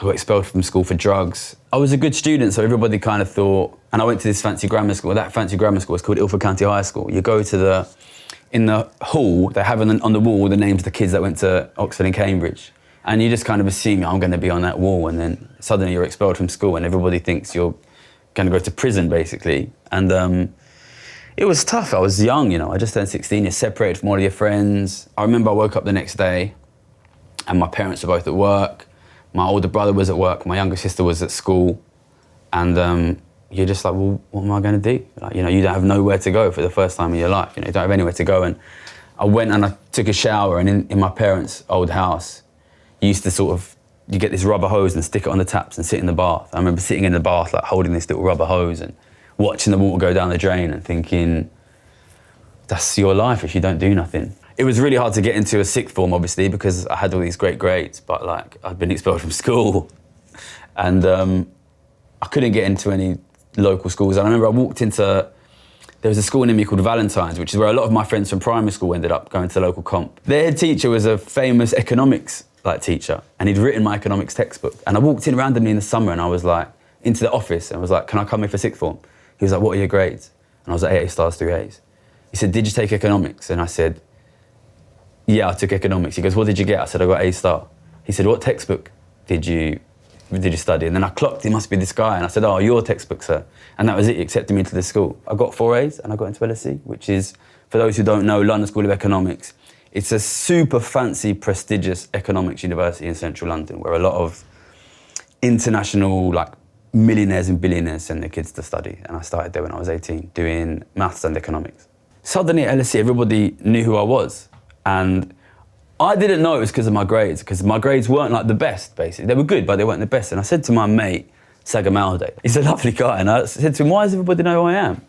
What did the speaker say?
I got expelled from school for drugs. I was a good student, so everybody kind of thought, and I went to this fancy grammar school. That fancy grammar school was called Ilford County High School. You go to in the hall, they have on the wall the names of the kids that went to Oxford and Cambridge. And you just kind of assume, I'm going to be on that wall, and then suddenly you're expelled from school and everybody thinks you're going to go to prison, basically. And it was tough. I was young, you know, I just turned 16, you're separated from all of your friends. I remember I woke up the next day and my parents were both at work. My older brother was at work, my younger sister was at school, and you're just like, well, what am I going to do? Like, you know, you don't have nowhere to go for the first time in your life. You know, you don't have anywhere to go. And I went and I took a shower, and in my parents' old house, you used to you get this rubber hose and stick it on the taps and sit in the bath. I remember sitting in the bath, like holding this little rubber hose and watching the water go down the drain and thinking, that's your life if you don't do nothing. It was really hard to get into a sixth form, obviously, because I had all these great grades, but like I'd been expelled from school, and I couldn't get into any local schools. And I remember I walked into, there was a school near me called Valentine's, which is where a lot of my friends from primary school ended up going to the local comp. Their head teacher was a famous economics teacher, and he'd written my economics textbook. And I walked in randomly in the summer, and I was like, into the office, and was like, can I come in for sixth form? He was like, what are your grades? And I was like, 8 A stars, 3 A's. He said, did you take economics? And I said, yeah, I took economics. He goes, what did you get? I said, I got A star. He said, what textbook did you study? And then I clocked, it must be this guy. And I said, oh, your textbook, sir. And that was it, he accepted me into the school. I got 4 A's and I got into LSE, which is, for those who don't know, London School of Economics. It's a super fancy, prestigious economics university in central London, where a lot of international, like, millionaires and billionaires send their kids to study. And I started there when I was 18, doing maths and economics. Suddenly at LSE, everybody knew who I was. And I didn't know it was because of my grades, because my grades weren't like the best, basically. They were good, but they weren't the best. And I said to my mate, Sagamalde, he's a lovely guy, and I said to him, why does everybody know who I am?